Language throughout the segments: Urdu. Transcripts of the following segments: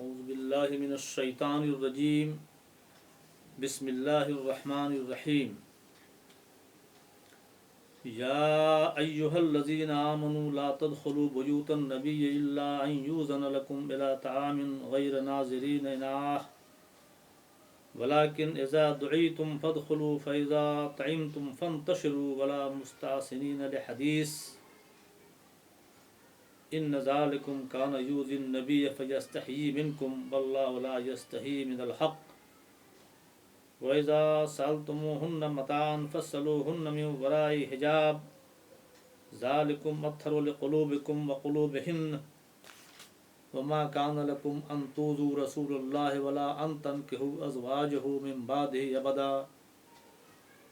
اعوذ باللہ من الشیطان الرجیم بسم اللہ الرحمن الرحیم یا ایہا الذین آمنوا لا تدخلوا بیوت النبی الا ان یؤذن لکم الی طعام غیر ناظرین اناہ ولكن اذا دعیتم فادخلوا فاذا طعمتم فانتشروا ولا مستأنسین لحدیث ان ذالکم کان یؤذی النبی فیستحیی منکم واللہ لا یستحیی من الحق وَإِذَا سَأَلْتُمُوهُنَّ مَتَاعًا فَاسْأَلُوهُنَّ مِنْ وَرَاءِ حِجَابٍ ذَلِكُمْ أَطْهَرُ لِقُلُوبِكُمْ وَقُلُوبِهِنَّ وَمَا كَانَ لَكُمْ أَنْ تُؤْذُوا رَسُولَ اللَّهِ وَلَا أَنْ تَنكِحُوا أَزْوَاجَهُ مِنْ بَعْدِهِ أَبَدًا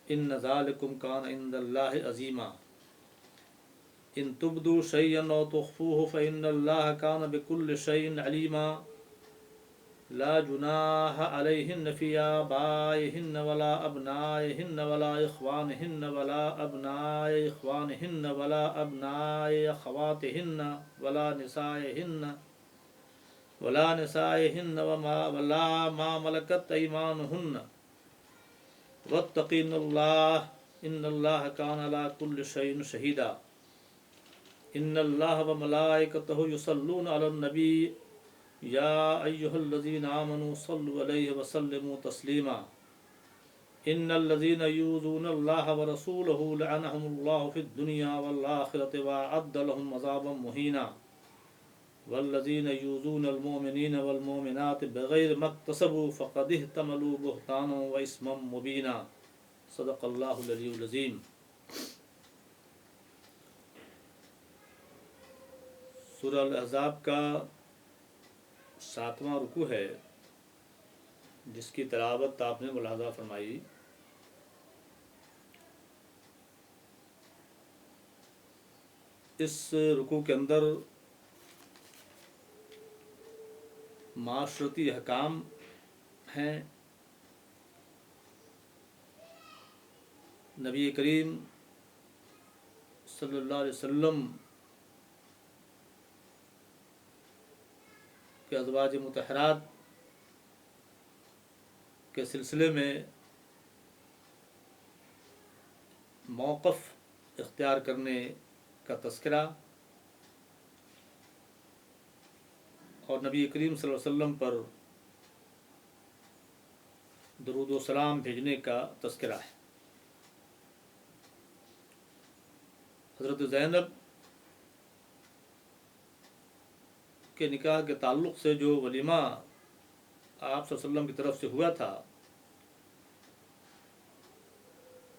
إِنَّ ذَلِكُمْ كَانَ عِنْدَ اللَّهِ عَظِيمًا إِنْ تُبْدُوا شَيْئًا أَوْ تُخْفُوهُ فَإِنَّ اللَّهَ كَانَ بِكُلِّ شَيْءٍ عَلِيمًا لا جناح علیہن فی آبائہن ولا ابنائہن ولا اخوانہن ولا ابناء اخوانہن ولا ابناء اخواتہن ولا نسائہن ولا ما ملکت ایمانہن واتقین اللہ ان اللہ کان علی کل شیء شہیدا ان اللہ وملائکتہ یصلون علی النبی یا ایہا الذین آمنوا صلوا علیہ وسلموا تسلیما ان الذین یؤذون اللہ ورسولہ لعنہم اللہ فی الدنیا والآخرۃ وأعد لهم عذابا مہینا والذین یؤذون المؤمنین والمؤمنات بغیر ما اکتسبوا فقد احتملوا بہتانا واثما مبینا صدق اللہ العلی العظیم۔ سورہ الاحزاب کا 7واں رکوع ہے جس کی تلاوت آپ نے ملاحظہ فرمائی۔ اس رکوع کے اندر معاشرتی احکام ہیں، نبی کریم صلی اللہ علیہ وسلم کہ ازواج مطہرات کے سلسلے میں موقف اختیار کرنے کا تذکرہ اور نبی کریم صلی اللہ علیہ وسلم پر درود و سلام بھیجنے کا تذکرہ ہے۔ حضرت زینب کے نکاح کے تعلق سے جو ولیمہ آپ صلی اللہ علیہ وسلم کی طرف سے ہوا تھا،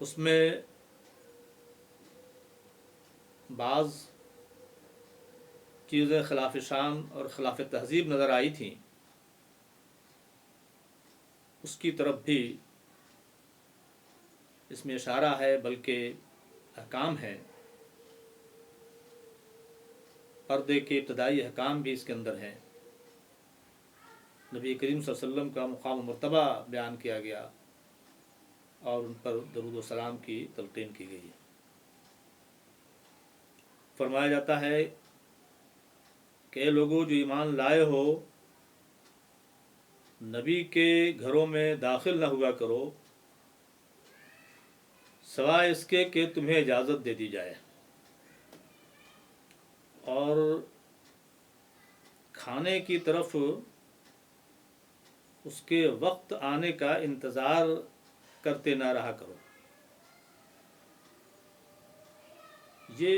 اس میں بعض چیزیں خلاف شان اور خلاف تہذیب نظر آئی تھیں، اس کی طرف بھی اس میں اشارہ ہے، بلکہ احکام ہے، پردے کے ابتدائی احکام بھی اس کے اندر ہیں۔ نبی کریم صلی اللہ علیہ وسلم کا مقام و مرتبہ بیان کیا گیا اور ان پر درود و سلام کی تلقین کی گئی ہے۔ فرمایا جاتا ہے کہ اے لوگو جو ایمان لائے ہو، نبی کے گھروں میں داخل نہ ہوا کرو سوائے اس کے کہ تمہیں اجازت دے دی جائے، اور کھانے کی طرف اس کے وقت آنے کا انتظار کرتے نہ رہا کرو۔ یہ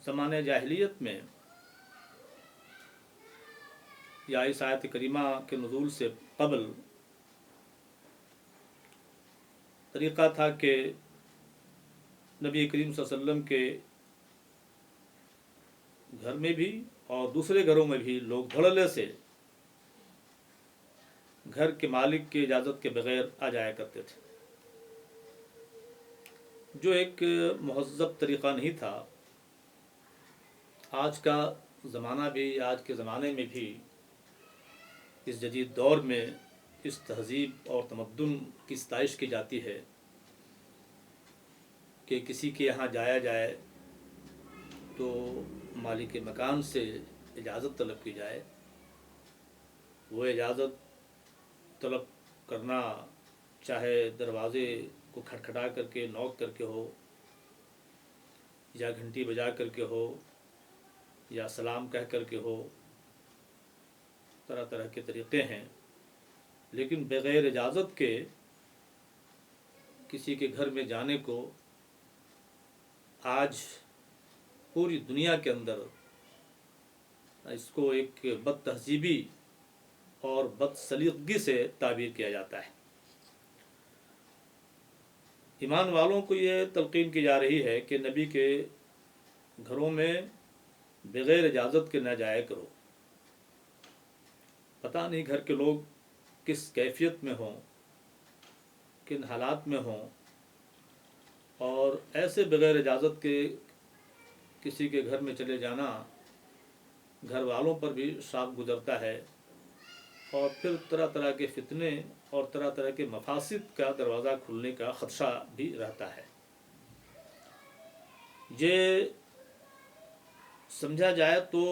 زمانۂ جاہلیت میں یا اس آیت کریمہ کے نزول سے قبل طریقہ تھا کہ نبی کریم صلی اللہ علیہ وسلم کے گھر میں بھی اور دوسرے گھروں میں بھی لوگ دھڑلے سے گھر کے مالک کی اجازت کے بغیر آ جایا کرتے تھے، جو ایک مہذب طریقہ نہیں تھا۔ آج کا زمانہ بھی، آج کے زمانے میں بھی اس جدید دور میں اس تہذیب اور تمدن کی ستائش کی جاتی ہے کہ کسی کے یہاں جایا جائے تو مالک مکان سے اجازت طلب کی جائے، وہ اجازت طلب کرنا چاہے دروازے کو کھٹکھٹا کر کے نوک کر کے ہو، یا گھنٹی بجا کر کے ہو، یا سلام کہہ کر کے ہو، طرح طرح کے طریقے ہیں، لیکن بغیر اجازت کے کسی کے گھر میں جانے کو آج پوری دنیا کے اندر اس کو ایک بد تہذیبی اور بد سلیقگی سے تعبیر کیا جاتا ہے۔ ایمان والوں کو یہ تلقین کی جا رہی ہے کہ نبی کے گھروں میں بغیر اجازت کے نہ جایا کرو۔ پتہ نہیں گھر کے لوگ کس کیفیت میں ہوں، کن حالات میں ہوں، اور ایسے بغیر اجازت کے کسی کے گھر میں چلے جانا گھر والوں پر بھی شاپ گزرتا ہے، اور پھر طرح طرح کے فتنے اور طرح طرح کے مفاسد کا دروازہ کھلنے کا خدشہ بھی رہتا ہے۔ یہ سمجھا جائے تو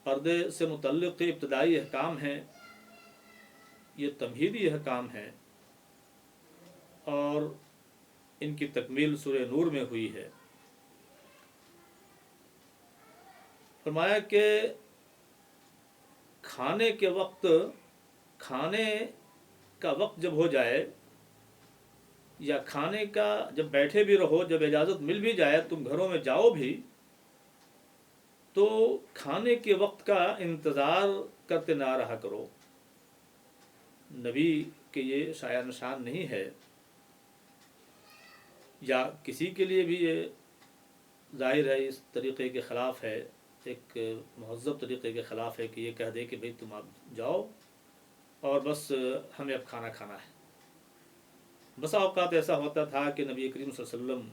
پردے سے متعلق ابتدائی احکام ہیں، یہ تمہیدی احکام ہیں، اور ان کی تکمیل سورہ نور میں ہوئی ہے۔ فرمایا کہ کھانے کا وقت جب ہو جائے، یا کھانے کا جب بیٹھے بھی رہو، جب اجازت مل بھی جائے تم گھروں میں جاؤ بھی، تو کھانے کے وقت کا انتظار کرتے نہ رہا کرو۔ نبی کے یہ شایع نشان نہیں ہے، یا کسی کے لیے بھی یہ ظاہر ہے اس طریقے کے خلاف ہے، ایک مہذب طریقے کے خلاف ہے کہ یہ کہہ دے کہ بھئی تم اب جاؤ اور بس ہمیں اب کھانا کھانا ہے۔ بسا اوقات ایسا ہوتا تھا کہ نبی کریم صلی اللہ علیہ وسلم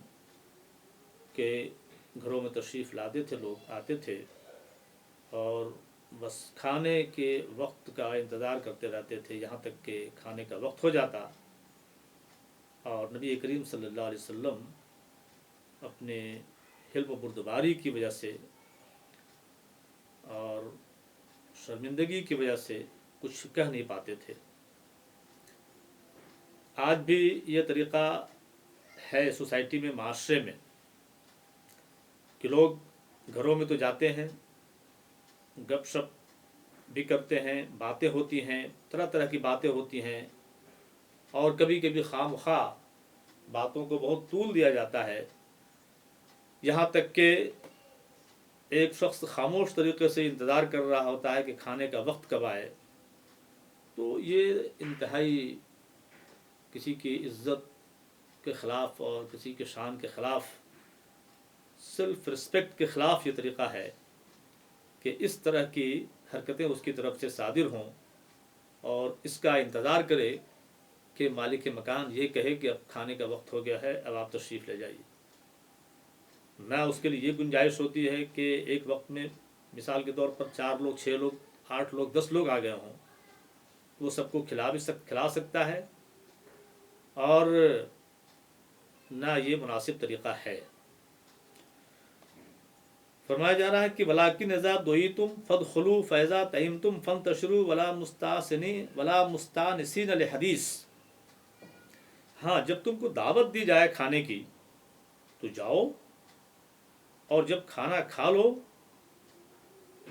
کے گھروں میں تشریف لاتے تھے، لوگ آتے تھے اور بس کھانے کے وقت کا انتظار کرتے رہتے تھے، یہاں تک کہ کھانے کا وقت ہو جاتا، اور نبی کریم صلی اللہ علیہ وسلم اپنے حلم و بردباری کی وجہ سے اور شرمندگی کی وجہ سے کچھ کہہ نہیں پاتے تھے۔ آج بھی یہ طریقہ ہے سوسائٹی میں، معاشرے میں، کہ لوگ گھروں میں تو جاتے ہیں، گپ شپ بھی کرتے ہیں، باتیں ہوتی ہیں، طرح طرح کی باتیں ہوتی ہیں، اور کبھی کبھی خواہ مخواہ باتوں کو بہت طول دیا جاتا ہے، یہاں تک کہ ایک شخص خاموش طریقے سے انتظار کر رہا ہوتا ہے کہ کھانے کا وقت کب آئے۔ تو یہ انتہائی کسی کی عزت کے خلاف اور کسی کے شان کے خلاف، سیلف رسپیکٹ کے خلاف یہ طریقہ ہے کہ اس طرح کی حرکتیں اس کی طرف سے صادر ہوں، اور اس کا انتظار کرے کہ مالک مکان یہ کہے کہ اب کھانے کا وقت ہو گیا ہے، اب آپ تشریف لے جائیے۔ نہ اس کے لیے یہ گنجائش ہوتی ہے کہ ایک وقت میں مثال کے طور پر 4 لوگ، 6 لوگ، 8 لوگ، 10 لوگ آ گئے ہوں، وہ سب کو کھلا سکتا ہے، اور نہ یہ مناسب طریقہ ہے۔ فرمایا جا رہا ہے کہ وَلَٰكِنْ إِذَا دُعِيتُمْ فَادْخُلُوا فَإِذَا طَعِمْتُمْ فَانتَشِرُوا وَلَا مُسْتَأْنِسِينَ لِحَدِيثٍ۔ ہاں، جب تم کو دعوت دی جائے کھانے کی تو جاؤ، اور جب کھانا کھا لو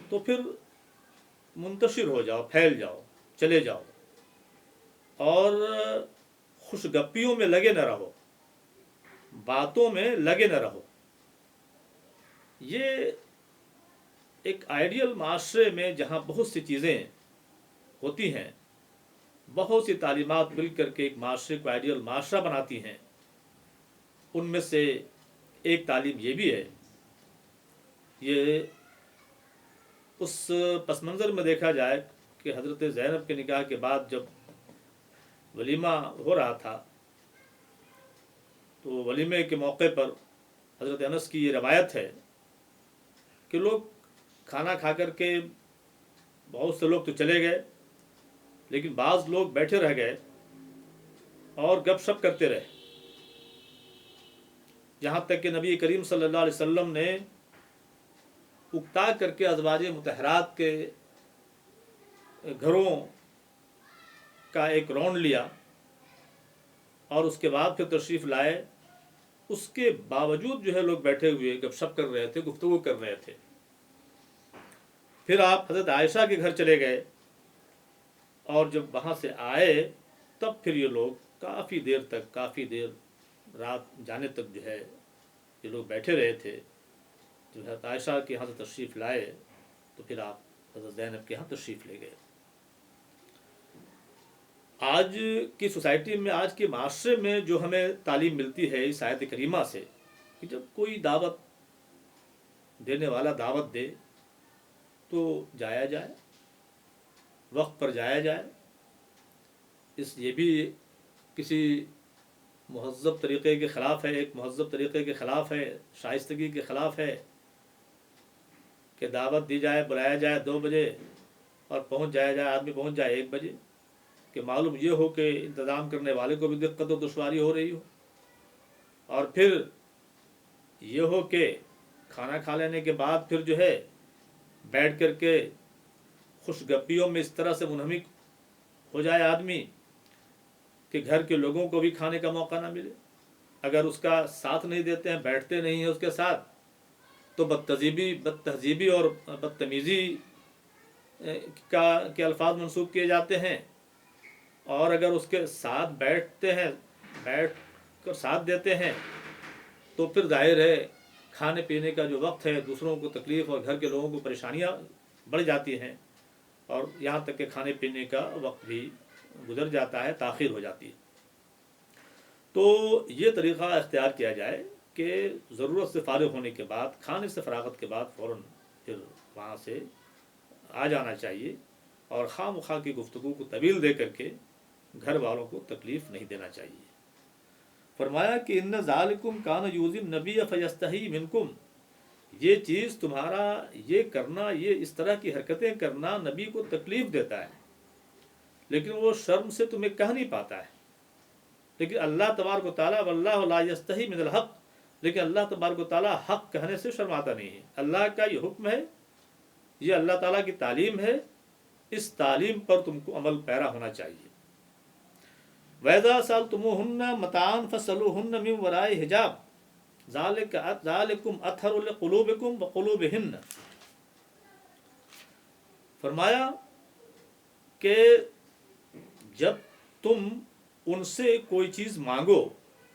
تو پھر منتشر ہو جاؤ، پھیل جاؤ، چلے جاؤ، اور خوش گپیوں میں لگے نہ رہو، باتوں میں لگے نہ رہو۔ یہ ایک آئیڈیل معاشرے میں جہاں بہت سی چیزیں ہوتی ہیں، بہت سی تعلیمات مل کر کے ایک معاشرے کو آئیڈیل معاشرہ بناتی ہیں، ان میں سے ایک تعلیم یہ بھی ہے۔ یہ اس پس منظر میں دیکھا جائے کہ حضرت زینب کے نکاح کے بعد جب ولیمہ ہو رہا تھا، تو ولیمے کے موقع پر حضرت انس کی یہ روایت ہے کہ لوگ کھانا کھا کر کے، بہت سے لوگ تو چلے گئے، لیکن بعض لوگ بیٹھے رہ گئے اور گپ شپ کرتے رہے، یہاں تک کہ نبی کریم صلی اللہ علیہ وسلم نے اکتا کر کے ازواج مطہرات کے گھروں کا ایک راؤنڈ لیا اور اس کے بعد پھر تشریف لائے. اس کے باوجود جو ہے لوگ بیٹھے ہوئے گپ شپ کر رہے تھے، گفتگو کر رہے تھے. پھر آپ حضرت عائشہ کے گھر چلے گئے اور جب وہاں سے آئے تب پھر یہ لوگ کافی دیر رات جانے تک جو ہے یہ لوگ بیٹھے رہے تھے. جب حضرت عائشہ کے یہاں سے تشریف لائے تو پھر آپ حضرت زینب کے یہاں تشریف لے گئے. آج کی سوسائٹی میں، آج کے معاشرے میں جو ہمیں تعلیم ملتی ہے اس آیت کریمہ سے کہ جب کوئی دعوت دینے والا دعوت دے تو جایا جائے، وقت پر جایا جائے. یہ بھی کسی مہذب طریقے کے خلاف ہے، ایک مہذب طریقے کے خلاف ہے، شائستگی کے خلاف ہے کہ دعوت دی جائے، بلایا جائے 2 بجے اور پہنچ جایا جائے، آدمی پہنچ جائے 1 بجے، کہ معلوم یہ ہو کہ انتظام کرنے والے کو بھی دقت و دشواری ہو رہی ہو، اور پھر یہ ہو کہ کھانا کھا لینے کے بعد پھر جو ہے بیٹھ کر کے خوش گپیوں میں اس طرح سے منہمک ہو جائے آدمی کہ گھر کے لوگوں کو بھی کھانے کا موقع نہ ملے. اگر اس کا ساتھ نہیں دیتے ہیں، بیٹھتے نہیں ہیں اس کے ساتھ، تو بدتہذیبی اور بدتمیزی کے الفاظ منسوب کیے جاتے ہیں. اور اگر اس کے ساتھ بیٹھ کر ساتھ دیتے ہیں تو پھر ظاہر ہے کھانے پینے کا جو وقت ہے دوسروں کو تکلیف اور گھر کے لوگوں کو پریشانیاں بڑھ جاتی ہیں، اور یہاں تک کہ کھانے پینے کا وقت بھی گزر جاتا ہے، تاخیر ہو جاتی ہے. تو یہ طریقہ اختیار کیا جائے کہ ضرورت سے فارغ ہونے کے بعد، کھانے سے فراغت کے بعد فوراً پھر وہاں سے آ جانا چاہیے، اور خواہ مخواہ کی گفتگو کو طویل دے کر کے گھر والوں کو تکلیف نہیں دینا چاہیے. فرمایا کہ ان ذالکم کان یؤذی النبی فیستحی منکم، یہ چیز تمہارا یہ کرنا، یہ اس طرح کی حرکتیں کرنا نبی کو تکلیف دیتا ہے، لیکن وہ شرم سے تمہیں کہہ نہیں پاتا ہے. لیکن اللہ تبارک و تعالیٰ واللہ لا یستحی من الحق، لیکن اللہ تبارک و تعالیٰ حق کہنے سے شرماتا نہیں ہے. اللہ کا یہ حکم ہے، یہ اللہ تعالیٰ کی تعلیم ہے، اس تعلیم پر تم کو عمل پیرا ہونا چاہیے. وَإِذَا سَأَلْتُمُوهُنَّ مَتَاعًا فَاسْأَلُوهُنَّ مِنْ وَرَاءِ حِجَابٍ ذَلِكُمْ أَطْهَرُ لِقُلُوبِكُمْ وَقُلُوبِهِنَّ. فرمایا کہ جب تم ان سے کوئی چیز مانگو،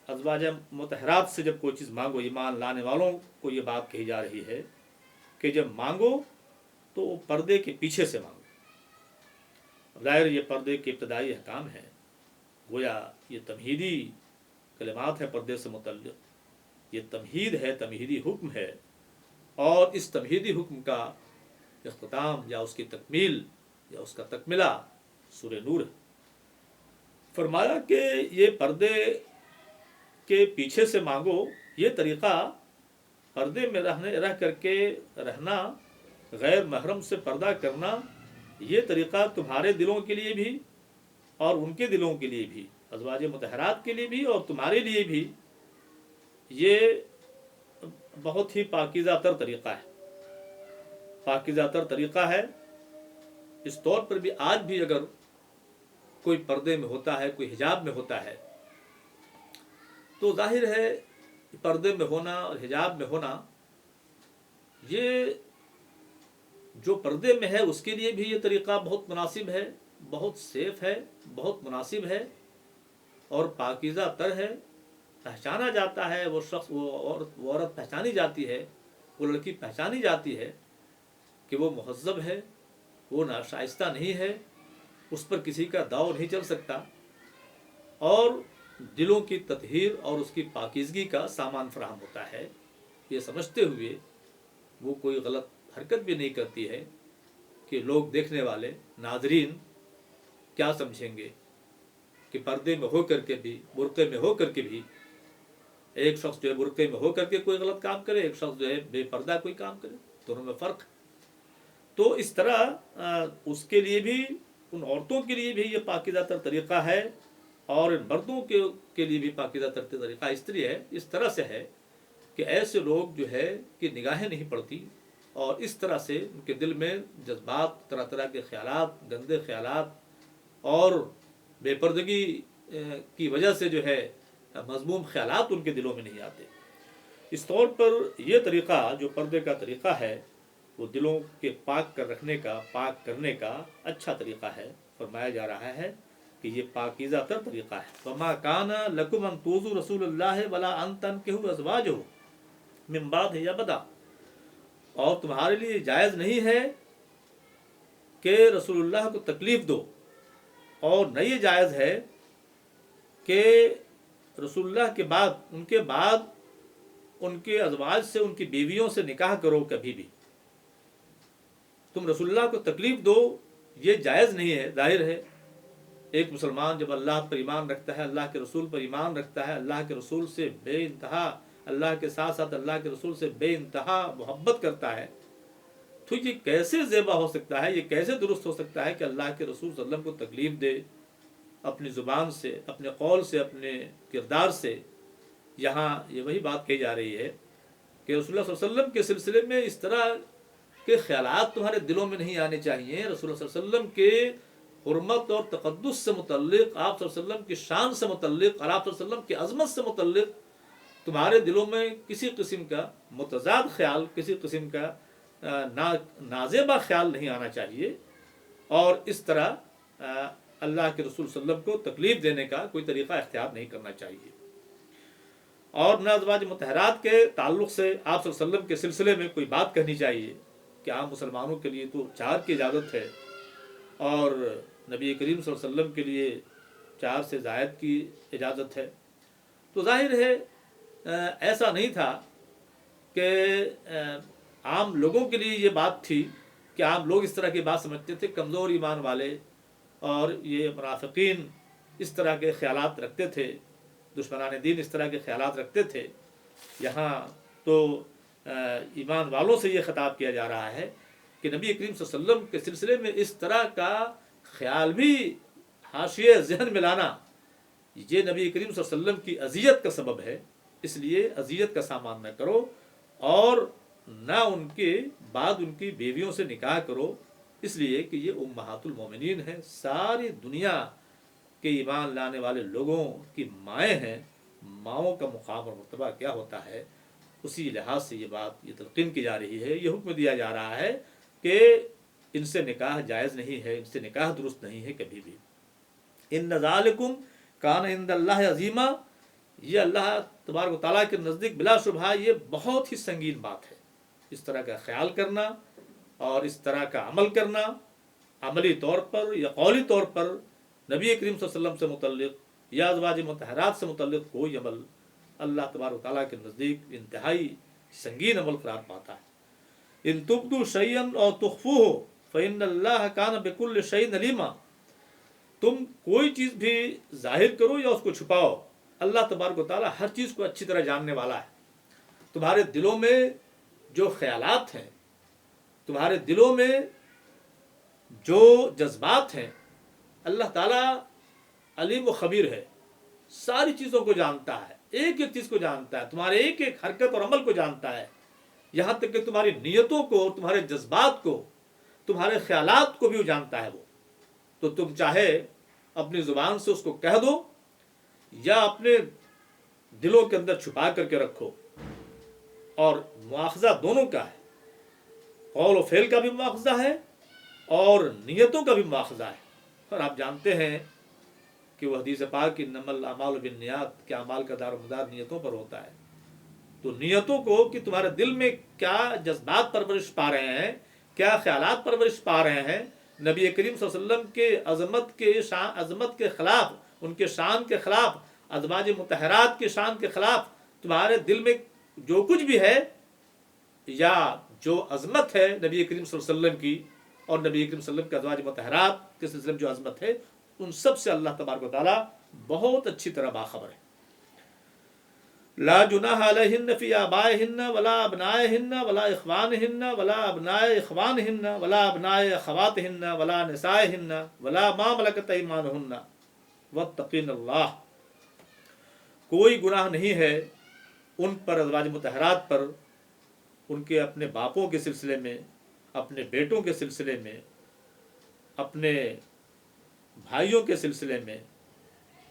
ازواج مطہرات سے جب کوئی چیز مانگو، ایمان لانے والوں کو یہ بات کہی جا رہی ہے کہ جب مانگو تو پردے کے پیچھے سے مانگو. ظاہر یہ پردے کے ابتدائی احکام ہیں، گویا یہ تمہیدی کلمات ہیں پردے سے متعلق، یہ تمہید ہے، تمہیدی حکم ہے، اور اس تمہیدی حکم کا اختتام یا اس کی تکمیل یا اس کا تکملہ سورہ نور ہے. فرمایا کہ یہ پردے کے پیچھے سے مانگو، یہ طریقہ پردے میں رہ کر کے رہنا، غیر محرم سے پردہ کرنا، یہ طریقہ تمہارے دلوں کے لیے بھی اور ان کے دلوں کے لیے بھی، ازواج مطہرات کے لیے بھی اور تمہارے لیے بھی، یہ بہت ہی پاکیزہ تر طریقہ ہے. پاکیزہ تر طریقہ ہے. اس طور پر بھی آج بھی اگر کوئی پردے میں ہوتا ہے، کوئی حجاب میں ہوتا ہے، تو ظاہر ہے پردے میں ہونا اور حجاب میں ہونا، یہ جو پردے میں ہے اس کے لیے بھی یہ طریقہ بہت مناسب ہے، بہت سیف ہے، بہت مناسب ہے اور پاکیزہ تر ہے. پہچانا جاتا ہے وہ شخص، وہ عورت پہچانی جاتی ہے، وہ لڑکی پہچانی جاتی ہے کہ وہ مہذب ہے، وہ ناشائستہ نہیں ہے، اس پر کسی کا داؤ نہیں چل سکتا، اور دلوں کی تطہیر اور اس کی پاکیزگی کا سامان فراہم ہوتا ہے. یہ سمجھتے ہوئے وہ کوئی غلط حرکت بھی نہیں کرتی ہے کہ لوگ دیکھنے والے ناظرین کیا سمجھیں گے کہ پردے میں ہو کر کے بھی، برقعے میں ہو کر کے بھی ایک شخص جو ہے برقعے میں ہو کر کے کوئی غلط کام کرے، ایک شخص جو ہے بے پردہ کوئی کام کرے، دونوں میں فرق. تو اس طرح اس کے لیے بھی، ان عورتوں کے لیے بھی یہ پاکیزہ تر طریقہ ہے، اور ان مردوں کے لیے بھی پاکیزہ تر طریقہ اس طرح ہے کہ ایسے لوگ جو ہے کہ نگاہیں نہیں پڑتی اور اس طرح سے ان کے دل میں جذبات، طرح طرح کے خیالات، گندے خیالات اور بے پردگی کی وجہ سے جو ہے مذموم خیالات ان کے دلوں میں نہیں آتے۔ اس طور پر یہ طریقہ جو پردے کا طریقہ ہے وہ دلوں کے پاک کر رکھنے کا، پاک کرنے کا اچھا طریقہ ہے۔ فرمایا جا رہا ہے کہ یہ پاکیزہ تر طریقہ ہے۔ وَمَا كَانَ لَكُمْ أَن تُؤْذُوا رَسُولَ اللَّهِ وَلَا أَن تَنكِحُوا أَزْوَاجَهُ مِن بَعْدِهِ أَبَدًا، اور تمہارے لیے جائز نہیں ہے کہ رسول اللہ کو تکلیف دو، اور نہ یہ جائز ہے کہ رسول اللہ کے بعد، ان کے بعد ان کے ازواج سے، ان کی بیویوں سے نکاح کرو کبھی بھی۔ تم رسول اللہ کو تکلیف دو، یہ جائز نہیں ہے۔ ظاہر ہے ایک مسلمان جب اللہ پر ایمان رکھتا ہے، اللہ کے رسول پر ایمان رکھتا ہے، اللہ کے رسول سے بے انتہا، اللہ کے ساتھ ساتھ اللہ کے رسول سے بے انتہا محبت کرتا ہے، تو یہ کیسے زیبا ہو سکتا ہے، یہ کیسے درست ہو سکتا ہے کہ اللہ کے رسول صلی اللہ علیہ وسلم کو تکلیف دے اپنی زبان سے، اپنے قول سے، اپنے کردار سے۔ یہاں یہ وہی بات کہی جا رہی ہے کہ رسول اللہ صلی اللہ علیہ وسلم کے سلسلے میں اس طرح کے خیالات تمہارے دلوں میں نہیں آنے چاہیے۔ رسول اللہ صلی اللہ علیہ وسلم کے حرمت اور تقدس سے متعلق، آپ صلی اللہ علیہ وسلم کی شان سے متعلق اور آپ صلی اللہ علیہ وسلم کی عظمت سے متعلق تمہارے دلوں میں کسی قسم کا متضاد خیال، کسی قسم کا نازیبا خیال نہیں آنا چاہیے، اور اس طرح اللہ کے رسول صلی اللہ علیہ وسلم کو تکلیف دینے کا کوئی طریقہ اختیار نہیں کرنا چاہیے۔ اور نہ ازواج مطہرات کے تعلق سے آپ صلی اللہ علیہ وسلم کے سلسلے میں کوئی بات کہنی چاہیے کہ عام مسلمانوں کے لیے تو 4 کی اجازت ہے، اور نبی کریم صلی اللہ علیہ وسلم کے لیے 4 سے زائد کی اجازت ہے۔ تو ظاہر ہے ایسا نہیں تھا کہ عام لوگوں کے لیے یہ بات تھی کہ عام لوگ اس طرح کی بات سمجھتے تھے، کمزور ایمان والے اور یہ منافقین اس طرح کے خیالات رکھتے تھے، دشمنان دین اس طرح کے خیالات رکھتے تھے۔ یہاں تو ایمان والوں سے یہ خطاب کیا جا رہا ہے کہ نبی کریم صلی اللہ علیہ وسلم کے سلسلے میں اس طرح کا خیال بھی حاشیے ذہن میں لانا، یہ نبی کریم صلی اللہ علیہ وسلم کی اذیت کا سبب ہے۔ اس لیے اذیت کا سامان نہ کرو، اور نہ ان کے بعد ان کی بیویوں سے نکاح کرو، اس لیے کہ یہ امہات المومنین ہیں، ساری دنیا کے ایمان لانے والے لوگوں کی مائیں ہیں۔ ماؤں کا مقام اور مرتبہ کیا ہوتا ہے، اسی لحاظ سے یہ بات، یہ تلقین کی جا رہی ہے، یہ حکم دیا جا رہا ہے کہ ان سے نکاح جائز نہیں ہے، ان سے نکاح درست نہیں ہے کبھی بھی۔ ان ذالکم کان عند اللہ عظیما، یہ اللہ تبارک و تعالیٰ کے نزدیک بلا شبہ یہ بہت ہی سنگین بات ہے۔ اس طرح کا خیال کرنا اور اس طرح کا عمل کرنا، عملی طور پر یا قولی طور پر نبی کریم صلی اللہ علیہ وسلم سے متعلق یا ازواج مطہرات سے متعلق کوئی عمل اللہ تبارک و تعالیٰ کے نزدیک انتہائی سنگین عمل قرار پاتا ہے۔ ان تبدوا شیئا اور تخفوہ فإن اللہ کان بکل شیء علیما، تم کوئی چیز بھی ظاہر کرو یا اس کو چھپاؤ، اللہ تبارک و تعالیٰ ہر چیز کو اچھی طرح جاننے والا ہے۔ تمہارے دلوں میں جو خیالات ہیں، تمہارے دلوں میں جو جذبات ہیں، اللہ تعالیٰ علیم و خبیر ہے، ساری چیزوں کو جانتا ہے، ایک ایک چیز کو جانتا ہے، تمہارے ایک ایک حرکت اور عمل کو جانتا ہے، یہاں تک کہ تمہاری نیتوں کو، تمہارے جذبات کو، تمہارے خیالات کو بھی وہ جانتا ہے۔ وہ تو تم چاہے اپنی زبان سے اس کو کہہ دو یا اپنے دلوں کے اندر چھپا کر کے رکھو، اور مواخذہ دونوں کا ہے، قول و فعل کا بھی مواخذہ ہے اور نیتوں کا بھی مواخذہ ہے۔ اور آپ جانتے ہیں کہ وہ حدیث پاک انما الاعمال بالنیات، کہ اعمال کا دار و مدار نیتوں پر ہوتا ہے۔ تو نیتوں کو کہ تمہارے دل میں کیا جذبات پرورش پا رہے ہیں، کیا خیالات پرورش پا رہے ہیں، نبی کریم صلی اللہ علیہ وسلم کے عظمت کے خلاف، ان کے شان کے خلاف، ازواج مطہرات کے شان کے خلاف تمہارے دل میں جو کچھ بھی ہے، یا جو عظمت ہے نبی کریم صلی اللہ علیہ وسلم کی اور نبی کریم صلی اللہ علیہ وسلم کے ازواج مطہرات کے سلسلے میں جو عظمت ہے، ان سب سے اللہ تبارک و تعالیٰ بہت اچھی طرح باخبر ہے۔ لا جناح علیہن فی آبائہن ولا ابنائہن ولا اخوانہن ولا ابناء اخوانہن ولا ابناء اخواتہن ولا نسائہن ولا ما ملکت ایمانہن واتقین اللہ، کوئی گناہ نہیں ہے ان پر، ازواج مطہرات پر، ان کے اپنے باپوں کے سلسلے میں، اپنے بیٹوں کے سلسلے میں، اپنے بھائیوں کے سلسلے میں،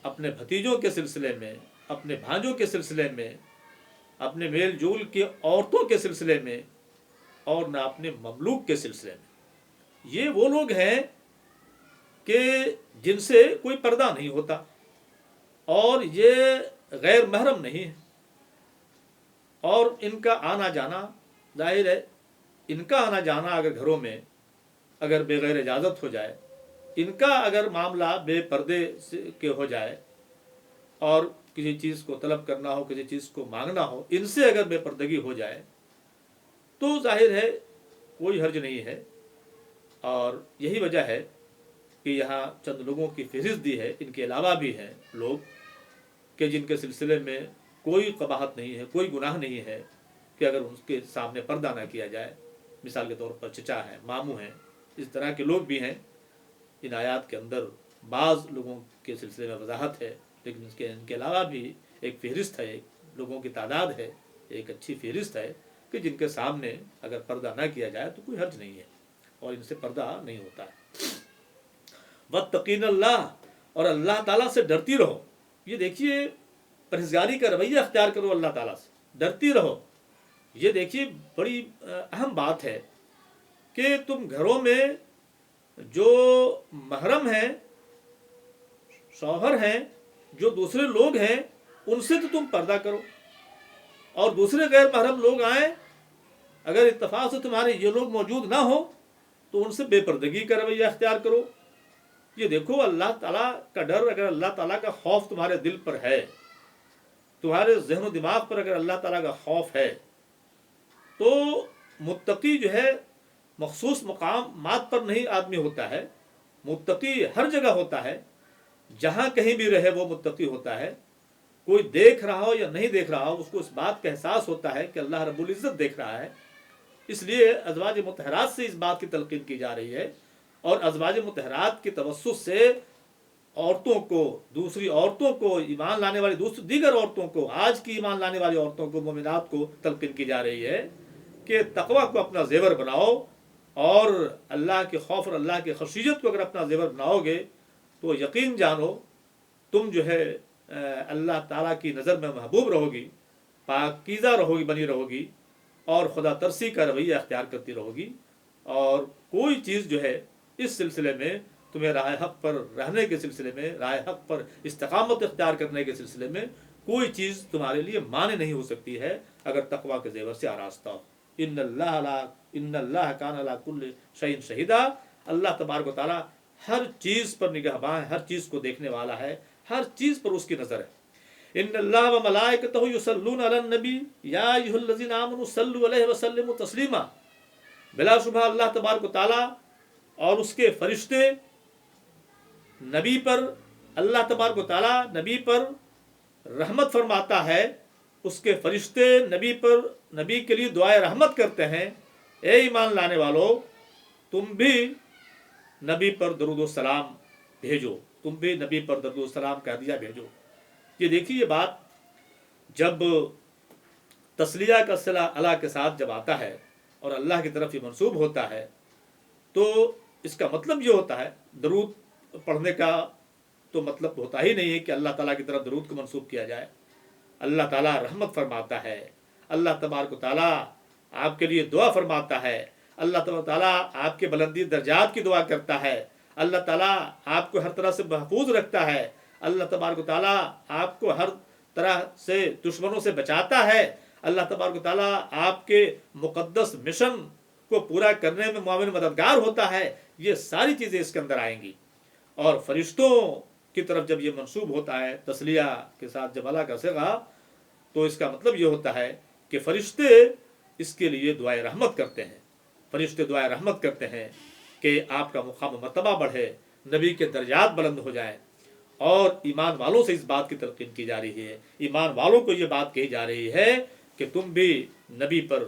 اپنے بھتیجوں کے سلسلے میں، اپنے بھانجوں کے سلسلے میں، اپنے میل جول کی عورتوں کے سلسلے میں، اور نہ اپنے مملوک کے سلسلے میں۔ یہ وہ لوگ ہیں کہ جن سے کوئی پردہ نہیں ہوتا، اور یہ غیر محرم نہیں ہے، اور ان کا آنا جانا ظاہر ہے، ان کا آنا جانا اگر گھروں میں اگر بغیر اجازت ہو جائے، ان کا اگر معاملہ بے پردے کے ہو جائے، اور کسی چیز کو طلب کرنا ہو، کسی چیز کو مانگنا ہو، ان سے اگر بے پردگی ہو جائے تو ظاہر ہے کوئی حرج نہیں ہے۔ اور یہی وجہ ہے کہ یہاں چند لوگوں کی فہرست دی ہے، ان کے علاوہ بھی ہیں لوگ کہ جن کے سلسلے میں کوئی قباحت نہیں ہے، کوئی گناہ نہیں ہے کہ اگر ان کے سامنے پردہ نہ کیا جائے۔ مثال کے طور پر چچا ہیں، ماموں ہیں، اس طرح کے لوگ بھی ہیں۔ ان آیات کے اندر بعض لوگوں کے سلسلے میں وضاحت ہے، لیکن ان کے علاوہ بھی ایک فہرست ہے، ایک لوگوں کی تعداد ہے، ایک اچھی فہرست ہے کہ جن کے سامنے اگر پردہ نہ کیا جائے تو کوئی حرج نہیں ہے، اور ان سے پردہ نہیں ہوتا ہے۔ واتقین اللہ، اور اللہ تعالیٰ سے ڈرتی رہو۔ یہ دیکھیے، پرہیزگاری کا رویہ اختیار کرو، اللہ تعالیٰ سے ڈرتی رہو۔ یہ دیکھیے بڑی اہم بات ہے کہ تم گھروں میں جو محرم ہیں، شوہر ہیں، جو دوسرے لوگ ہیں، ان سے تو تم پردہ کرو، اور دوسرے غیر محرم لوگ آئیں، اگر اتفاق سے تمہارے یہ لوگ موجود نہ ہو تو ان سے بے پردگی کا رویہ اختیار کرو۔ یہ دیکھو، اللہ تعالیٰ کا ڈر، اگر اللہ تعالیٰ کا خوف تمہارے دل پر ہے، تمہارے ذہن و دماغ پر اگر اللہ تعالیٰ کا خوف ہے، تو متقی جو ہے مخصوص مقامات پر نہیں آدمی ہوتا ہے، متقی ہر جگہ ہوتا ہے، جہاں کہیں بھی رہے وہ متقی ہوتا ہے۔ کوئی دیکھ رہا ہو یا نہیں دیکھ رہا ہو، اس کو اس بات کا احساس ہوتا ہے کہ اللہ رب العزت دیکھ رہا ہے۔ اس لیے ازواج مطہرات سے اس بات کی تلقین کی جا رہی ہے، اور ازواج مطہرات کے توسط سے عورتوں کو، دوسری عورتوں کو، ایمان لانے والی دیگر عورتوں کو، آج کی ایمان لانے والی عورتوں کو، مومنات کو تلقین کی جا رہی ہے کہ تقوی کو اپنا زیور بناؤ، اور اللہ کے خوف اور اللہ کی خشیت کو اگر اپنا زیور بناؤ گے تو یقین جانو تم جو ہے اللہ تعالیٰ کی نظر میں محبوب رہو گی، پاکیزہ رہو گی، بنی رہو گی، اور خدا ترسی کا رویہ اختیار کرتی رہو گی، اور کوئی چیز جو ہے اس سلسلے میں تمہیں راہ حق پر رہنے کے سلسلے میں، راہ حق پر استقامت اختیار کرنے کے سلسلے میں کوئی چیز تمہارے لیے مانع نہیں ہو سکتی ہے اگر تقوی کے زیور سے آراستہ ہو۔ ان اللہ کان علی کل شیء شہیدا، اللہ تبارک و تعالیٰ ہر چیز پر نگہباں ہے، ہر چیز کو دیکھنے والا ہے، ہر چیز پر اس کی نظر ہے۔ ان اللہ و ملائکتہ یصلون علی النبی یا ایھا الذین آمنوا صلوا علیہ وسلموا تسلیما، بلا شبہ اللہ تبارک و تعالیٰ اور اس کے فرشتے نبی پر، اللہ تبارک و تعالیٰ نبی پر رحمت فرماتا ہے، اس کے فرشتے نبی پر، نبی کے لیے دعائے رحمت کرتے ہیں۔ اے ایمان لانے والو، تم بھی نبی پر درود و سلام بھیجو، تم بھی نبی پر درود و سلام کا ہدیہ بھیجو۔ یہ دیکھیے، یہ بات جب تسلیہ کا صلہ اللہ کے ساتھ جب آتا ہے اور اللہ کی طرف یہ منسوب ہوتا ہے، تو اس کا مطلب یہ ہوتا ہے، درود پڑھنے کا تو مطلب ہوتا ہی نہیں ہے کہ اللہ تعالیٰ کی طرف درود کو منسوب کیا جائے۔ اللہ تعالیٰ رحمت فرماتا ہے، اللہ تبارک و تعالیٰ آپ کے لیے دعا فرماتا ہے، اللہ تبارک و تعالیٰ آپ کے بلندی درجات کی دعا کرتا ہے، اللہ تعالیٰ آپ کو ہر طرح سے محفوظ رکھتا ہے، اللہ تبارک و تعالیٰ آپ کو ہر طرح سے دشمنوں سے بچاتا ہے، اللہ تبارک و تعالیٰ آپ کے مقدس مشن کو پورا کرنے میں معاون مددگار ہوتا ہے۔ یہ ساری چیزیں اس کے اندر آئیں گی، اور فرشتوں کی طرف جب یہ منسوب ہوتا ہے تسلیہ کے ساتھ جب اللہ کا صیغہ، تو اس کا مطلب یہ ہوتا ہے کہ فرشتے اس کے لیے دعائے رحمت کرتے ہیں، فرشتے دعائے رحمت کرتے ہیں کہ آپ کا مقام و مرتبہ بڑھے، نبی کے درجات بلند ہو جائیں، اور ایمان والوں سے اس بات کی تلقین کی جا رہی ہے، ایمان والوں کو یہ بات کہی جا رہی ہے کہ تم بھی نبی پر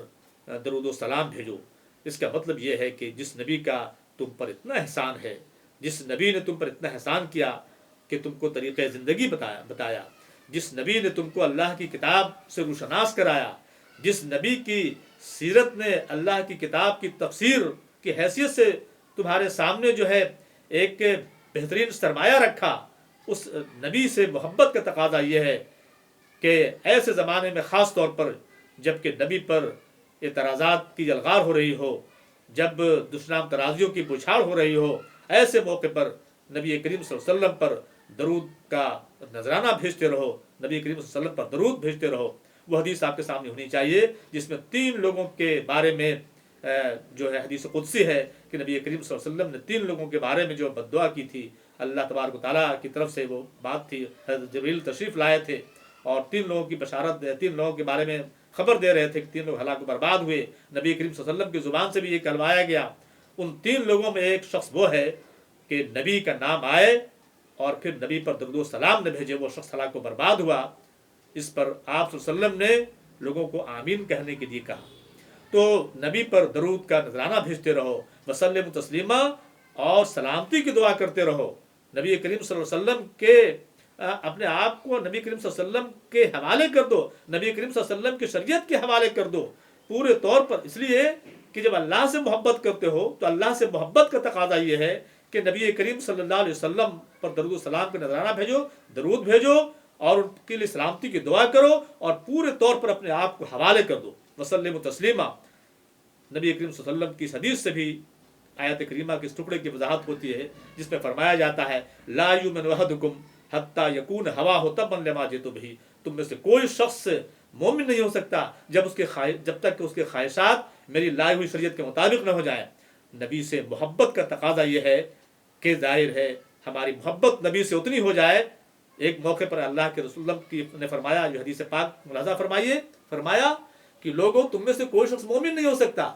درود و سلام بھیجو۔ اس کا مطلب یہ ہے کہ جس نبی کا تم پر اتنا احسان ہے، جس نبی نے تم پر اتنا احسان کیا کہ تم کو طریقہ زندگی بتایا، جس نبی نے تم کو اللہ کی کتاب سے روشناس کرایا، جس نبی کی سیرت نے اللہ کی کتاب کی تفسیر کی حیثیت سے تمہارے سامنے جو ہے ایک بہترین سرمایہ رکھا، اس نبی سے محبت کا تقاضا یہ ہے کہ ایسے زمانے میں خاص طور پر جب کہ نبی پر اعتراضات کی یلغار ہو رہی ہو، جب دشنام ترازیوں کی بچھاڑ ہو رہی ہو، ایسے موقع پر نبی کریم صلی اللہ علیہ وسلم پر درود کا نذرانہ بھیجتے رہو، نبی کریم صلی اللہ علیہ وسلم پر درود بھیجتے رہو۔ وہ حدیث آپ کے سامنے ہونی چاہیے جس میں 3 لوگوں کے بارے میں جو ہے حدیث قدسی ہے کہ نبی کریم صلی اللہ علیہ وسلم نے 3 لوگوں کے بارے میں جو بد دعا کی تھی، اللہ تبارک و تعالیٰ کی طرف سے وہ بات تھی، حضرت جبریل تشریف لائے تھے اور 3 لوگوں کی بشارت 3 لوگوں کے بارے میں خبر دے رہے تھے کہ 3 لوگ ہلاک و برباد ہوئے۔ نبی کریم صلی اللہ علیہ وسلم کی زبان سے بھی یہ کہلوایا گیا۔ ان 3 لوگوں میں ایک شخص وہ ہے کہ نبی کا نام آئے اور پھر نبی پر درود و سلام نہ بھیجے، وہ شخص ہلاک و برباد ہوا۔ اس پر آپ صلی اللہ علیہ وسلم نے لوگوں کو آمین کہنے کے لیے کہا۔ تو نبی پر درود کا نذرانہ بھیجتے رہو، وسلم تسلیما، اور سلامتی کی دعا کرتے رہو۔ نبی کریم صلی اللہ علیہ وسلم کے اپنے آپ کو نبی کریم صلی اللہ علیہ وسلم کے حوالے کر دو، نبی کریم صلی اللہ علیہ وسلم کی شریعت کے حوالے کر دو پورے طور پر، اس لیے کہ جب اللہ سے محبت کرتے ہو تو اللہ سے محبت کا تقاضا یہ ہے کہ نبی کریم صلی اللہ علیہ وسلم پر درود و سلام کا نذرانہ بھیجو، درود بھیجو اور ان کے لیے سلامتی کی دعا کرو اور پورے طور پر اپنے آپ کو حوالے کر دو، وسلم تسلیما۔ نبی کریم صلی اللہ علیہ وسلم کی حدیث سے بھی آیت کریمہ کے اس ٹکڑے کی وضاحت ہوتی ہے جس میں فرمایا جاتا ہے لا یؤمن احدکم حتی یکون ہواہ تبعا لما جئت بہ، تم میں سے کوئی شخص مومن نہیں ہو سکتا جب تک کہ اس کے خواہشات میری لائی ہوئی شریعت کے مطابق نہ ہو جائیں۔ نبی سے محبت کا تقاضا یہ ہے کہ ظاہر ہے ہماری محبت نبی سے اتنی ہو جائے۔ ایک موقع پر اللہ کے رسول اللہ نے فرمایا، جو حدیث پاک ملاحظہ فرمائیے، فرمایا کہ لوگوں تم میں سے کوئی شخص مومن نہیں ہو سکتا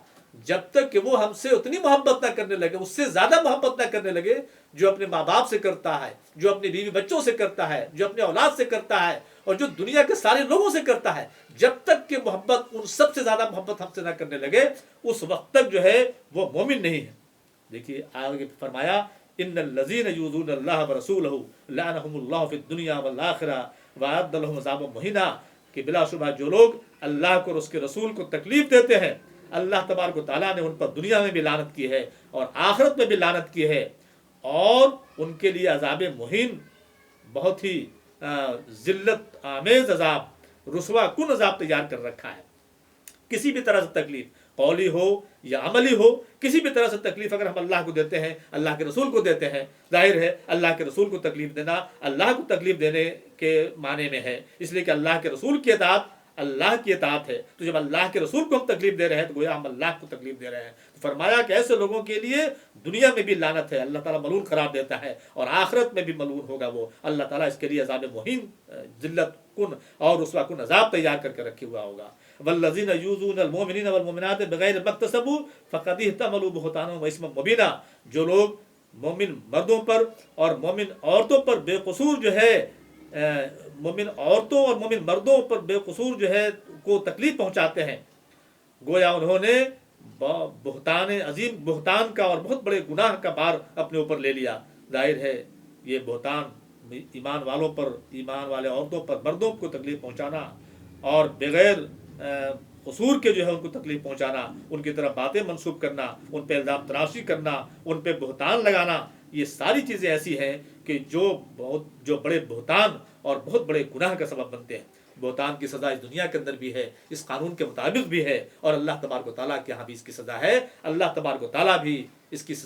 جب تک کہ وہ ہم سے اتنی محبت نہ کرنے لگے، اس سے زیادہ محبت نہ کرنے لگے جو اپنے ماں باپ سے کرتا ہے، جو اپنی بیوی بچوں سے کرتا ہے، جو اپنے اولاد سے کرتا ہے اور جو دنیا کے سارے لوگوں سے کرتا ہے۔ جب تک کہ محبت ان سب سے زیادہ محبت ہم سے نہ کرنے لگے، اس وقت تک جو ہے وہ مومن نہیں ہے۔ دیکھیے آگے فرمایا ان الذین یؤذون اللہ ورسولہ لعنہم اللہ فی الدنیا والآخرہ واعد لہم عذابا مہینا، کہ بلا شبہ جو لوگ اللہ کو اور اس کے رسول کو تکلیف دیتے ہیں، اللہ تبارک و تعالیٰ نے ان پر دنیا میں بھی لعنت کی ہے اور آخرت میں بھی لعنت کی ہے، اور ان کے لیے عذاب مہین، بہت ہی ذلت آمیز عذاب، رسوا کن عذاب تیار کر رکھا ہے۔ کسی بھی طرح سے تکلیف، قولی ہو یا عملی ہو، کسی بھی طرح سے تکلیف اگر ہم اللہ کو دیتے ہیں، اللہ کے رسول کو دیتے ہیں، ظاہر ہے اللہ کے رسول کو تکلیف دینا اللہ کو تکلیف دینے کے معنی میں ہے، اس لیے کہ اللہ کے رسول کی اطاعت اللہ کی اطاعت ہے۔ تو جب اللہ کے رسول کو ہم تکلیف دے رہے ہیں تو گویا ہم اللہ کو تکلیف دے رہے ہیں۔ تو فرمایا کہ ایسے لوگوں کے لیے دنیا میں بھی لعنت ہے، اللہ تعالیٰ ملعون قرار دیتا ہے، اور آخرت میں بھی ملعون ہوگا وہ، اللہ تعالیٰ اس کے لیے عذاب مہین، ذلت کن اور رسوا کن عذاب تیار کر کے رکھے ہوا ہوگا۔ والذین یؤذون المؤمنین والمؤمنات بغیر ما اکتسبوا فقد احتملوا بہتانا واثما مبینا، جو لوگ مومن مردوں پر اور مومن عورتوں پر بے قصور جو ہے مومن عورتوں اور مومن مردوں پر بے قصور جو ہے کو تکلیف پہنچاتے ہیں، گویا انہوں نے بہتان عظیم، بہتان کا اور بہت بڑے گناہ کا بار اپنے اوپر لے لیا۔ ظاہر ہے یہ بہتان ایمان والوں پر، ایمان والے عورتوں پر، مردوں کو تکلیف پہنچانا اور بغیر قصور کے جو ہے ان کو تکلیف پہنچانا، ان کی طرف باتیں منسوب کرنا، ان پہ الزام تراشی کرنا، ان پہ بہتان لگانا، یہ ساری چیزیں ایسی ہیں کہ جو بڑے بہتان اور بہت بڑے گناہ کا سبب بنتے ہیں۔ بہتان کی سزا اس دنیا کے اندر بھی ہے، اس قانون کے مطابق بھی ہے، اور اللہ تبارک و تعالیٰ کے یہاں بھی اس کی سزا ہے۔ اللہ تبارک و تعالیٰ بھی اس کی سزا